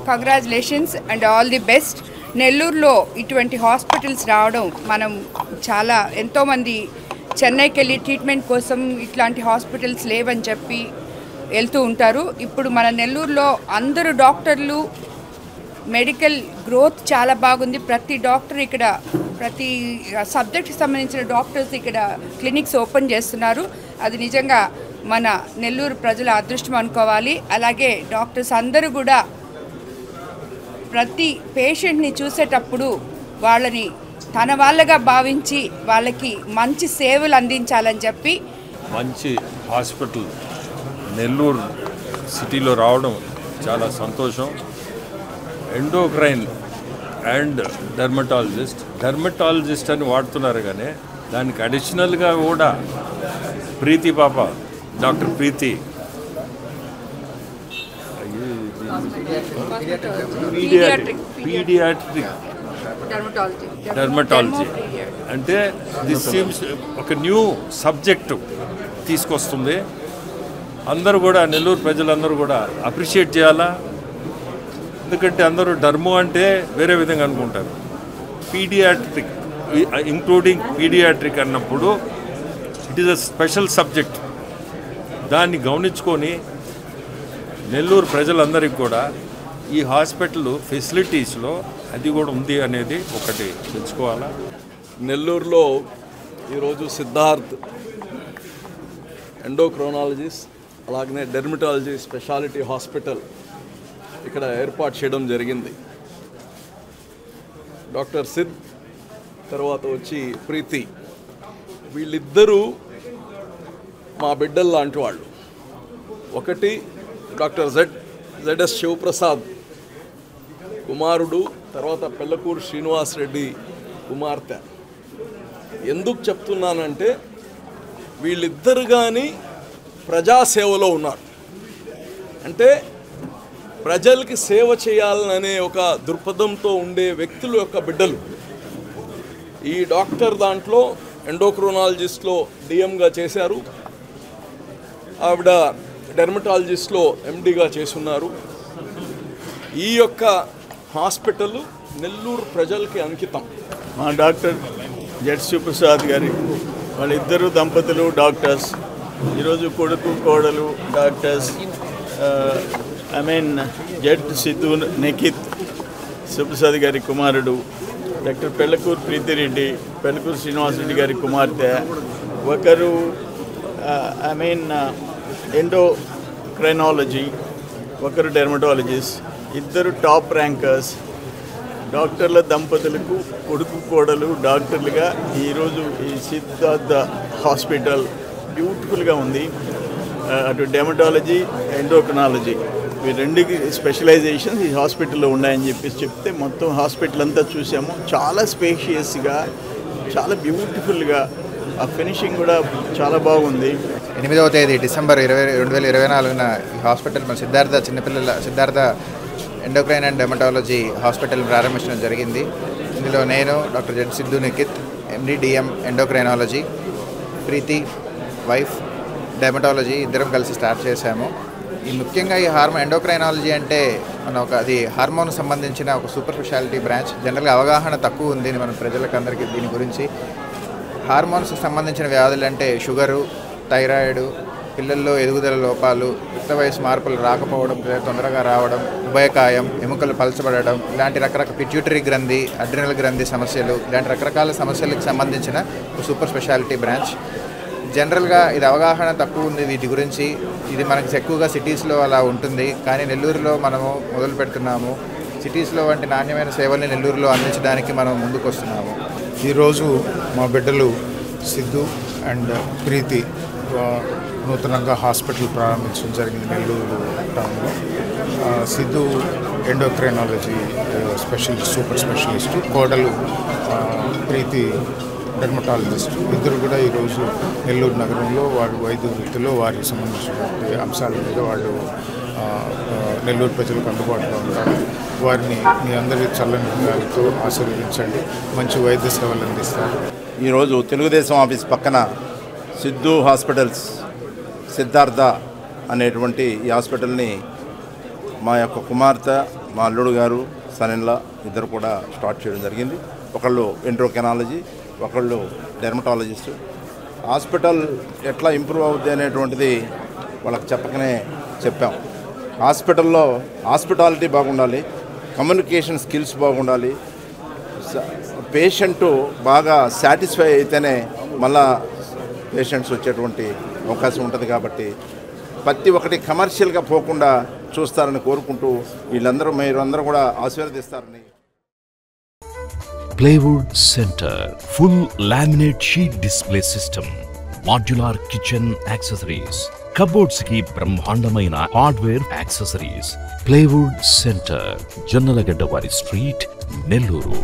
Congratulations and all the best. నెల్లూరులో ఇటువంటి hospitals రావడం మనం చాలా ఎంతోమంది చెన్నైకి వెళ్ళి ట్రీట్మెంట్ కోసం ఇట్లాంటి హాస్పిటల్స్ లేవని చెప్పి వెళ్తూ ఉంటారు. ఇప్పుడు మన నెల్లూరులో అందరూ డాక్టర్లు, మెడికల్ గ్రోత్ చాలా బాగుంది. ప్రతి డాక్టర్ ఇక్కడ ప్రతి సబ్జెక్ట్కి సంబంధించిన డాక్టర్స్ ఇక్కడ క్లినిక్స్ ఓపెన్ చేస్తున్నారు. అది నిజంగా మన నెల్లూరు ప్రజల అదృష్టం అనుకోవాలి. అలాగే డాక్టర్స్ అందరూ కూడా ప్రతి పేషెంట్ని చూసేటప్పుడు వాళ్ళని తన వాళ్ళగా భావించి వాళ్ళకి మంచి సేవలు అందించాలని చెప్పి మంచి హాస్పిటల్ నెల్లూరు సిటీలో రావడం చాలా సంతోషం. ఎండోక్రైన్ అండ్ డెర్మటాలజిస్ట్ అని వాడుతున్నారు, కానీ దానికి అడిషనల్గా కూడా ప్రీతి పాప, డాక్టర్ ప్రీతి పీడియాట్రిక్ డెర్మటాలజీ అంటే దిస్ సీమ్స్ ఒక న్యూ సబ్జెక్టు తీసుకొస్తుంది. అందరూ కూడా నెల్లూరు ప్రజలందరూ కూడా అప్రిషియేట్ చేయాలా. ఎందుకంటే అందరూ డర్మో అంటే వేరే విధంగా అనుకుంటారు. పీడియాట్రిక్ ఇంక్లూడింగ్ పీడియాట్రిక్ అన్నప్పుడు it is a special subject. దాన్ని గమనించుకొని నెల్లూరు ప్రజలందరికీ కూడా ఈ హాస్పిటల్ ఫెసిలిటీస్లో అది కూడా ఉంది అనేది ఒకటి తెలుసుకోవాలా. నెల్లూరులో ఈరోజు సిద్ధార్థ్ ఎండోక్రోనాలజిస్ట్ అలాగనే డెర్మటాలజీ స్పెషాలిటీ హాస్పిటల్ ఇక్కడ ఏర్పాటు చేయడం జరిగింది. డాక్టర్ సిద్ తర్వాత వచ్చి ప్రీతి, వీళ్ళిద్దరూ మా బిడ్డలు లాంటి వాళ్ళు. ఒకటి డాక్టర్ జెడ్ఎస్ శివప్రసాద్ కుమారుడు, తర్వాత పెళ్ళకూరు శ్రీనివాస్ రెడ్డి కుమార్తె. ఎందుకు చెప్తున్నానంటే వీళ్ళిద్దరు కానీ ప్రజాసేవలో ఉన్నారు. అంటే ప్రజలకి సేవ చేయాలనే ఒక దృక్పథంతో ఉండే వ్యక్తుల యొక్క బిడ్డలు. ఈ డాక్టర్ దాంట్లో ఎండోక్రోనాలజిస్ట్లో డిఎంగా చేశారు, ఆవిడ డెర్మటాలజిస్ట్లో ఎండిగా చేస్తున్నారు. ఈ యొక్క హాస్పిటల్ నెల్లూరు ప్రజలకి అంకితం. మా డాక్టర్ జెడ్ శివప్రసాద్ గారి వాళ్ళిద్దరు దంపతులు డాక్టర్స్. ఈరోజు కొడుకు కోడలు డాక్టర్స్. జెడ్ సిద్ధు నిఖిత్ శివప్రసాద్ గారి కుమారుడు, డాక్టర్ పెళ్ళకూరు ప్రీతిరెడ్డి, పెళ్ళకూరు శ్రీనివాసరెడ్డి గారి కుమార్తె. ఒకరు ఎండోక్రైనాలజీ, ఒకరు డెర్మటాలజిస్ట్. ఇద్దరు టాప్ ర్యాంకర్స్. డాక్టర్ల దంపతులకు కొడుకు కోడలు డాక్టర్లుగా ఈరోజు ఈ సిద్ధార్థ హాస్పిటల్ బ్యూటిఫుల్గా ఉంది. అటు డెర్మటాలజీ, ఎండోక్రైనాలజీ ఈ రెండు స్పెషలైజేషన్స్ ఈ హాస్పిటల్లో ఉన్నాయని చెప్తే మొత్తం హాస్పిటల్ అంతా చూసాము. చాలా స్పేషియస్గా, చాలా బ్యూటిఫుల్గా, ఆ ఫినిషింగ్ కూడా చాలా బాగుంది. 8వ తేదీ డిసెంబర్ 2024 ఈ హాస్పిటల్ మన Siddhartha endocrine and dermatology hospital ప్రారంభించడం జరిగింది. ఇందులో నేను doctor Z Siddhu Nikhith MD DM endocrinology, Preethi wife dermatology ఇద్దరం కలిసి స్టార్ట్ చేశాము. ఈ ముఖ్యంగా ఈ ఎండోక్రైనాలజీ అంటే అది హార్మోన్ సంబంధించిన ఒక సూపర్ స్పెషాలిటీ బ్రాంచ్. జనరల్గా అవగాహన తక్కువ ఉంది మన ప్రజలకు అందరికీ దీని గురించి. హార్మోన్స్కి సంబంధించిన వ్యాధులు అంటే షుగరు, థైరాయిడ్, పిల్లల్లో ఎదుగుదల లోపాలు, యుక్త వయసు మార్పులు రాకపోవడం, తొందరగా రావడం, ఉభయకాయం, ఎముకలు పలచబడడం, ఇలాంటి రకరకాల పిట్యూటరీ గ్రంథి, అడ్రినల్ గ్రంథి సమస్యలు, ఇలాంటి రకరకాల సమస్యలకు సంబంధించిన ఒక సూపర్ స్పెషాలిటీ బ్రాంచ్. జనరల్గా ఇది అవగాహన తక్కువ ఉంది వీటి గురించి. ఇది మనకి ఎక్కువగా సిటీస్లో అలా ఉంటుంది, కానీ నెల్లూరులో మనము మొదలు పెడుతున్నాము. సిటీస్లో వంటి నాణ్యమైన సేవల్ని నెల్లూరులో అందించడానికి మనం ముందుకు వస్తున్నాము. ఈరోజు మా బిడ్డలు సిద్ధు అండ్ ప్రీతి నూతనంగా హాస్పిటల్ ప్రారంభించడం జరిగింది నెల్లూరు టౌన్లో. Siddhu endocrinology specialist, super specialist, కోడలు ప్రీతి డెర్మటాలజిస్ట్. ఇద్దరు కూడా ఈరోజు నెల్లూరు నగరంలో వారి వైద్య వృత్తిలో వారికి సంబంధించినటువంటి అంశాల మీద వాళ్ళు నెల్లూరు ప్రజలకు అందుబాటులో ఉంటారు. వారిని మీ అందరి చల్లని హృదయాలతో ఆశీర్వదించండి, మంచి వైద్య సేవలు అందిస్తారు. ఈరోజు తెలుగుదేశం ఆఫీస్ పక్కన సిద్ధు హాస్పిటల్స్ సిద్ధార్థ అనేటువంటి ఈ హాస్పిటల్ని మా యొక్క కుమార్తె, మా అల్లుడు గారు, సనిన్లా ఇద్దరు కూడా స్టార్ట్ చేయడం జరిగింది. ఒకళ్ళు ఎండ్రోకెనాలజీ, ఒకళ్ళు డెర్మటాలజిస్టు. హాస్పిటల్ ఎట్లా ఇంప్రూవ్ అవుద్ది అనేటువంటిది వాళ్ళకి చెప్పకనే చెప్పాం. హాస్పిటల్లో హాస్పిటాలిటీ బాగుండాలి, కమ్యూనికేషన్ స్కిల్స్ బాగుండాలి, పేషెంటు బాగా సాటిస్ఫై అయితేనే మళ్ళా పేషెంట్స్ వచ్చేటువంటి అవకాశం ఉంటుంది. కాబట్టి ప్రతి ఒక్కటి కమర్షియల్గా పోకుండా చూస్తారని కోరుకుంటూ మీరందరూ కూడా ఆశీర్వదిస్తారని. Plywood Center full laminate sheet display system, modular kitchen accessories, cupboards ki brahmandamaina hardware accessories. Plywood Center, Jannalagadda Vari Street, Nelluru.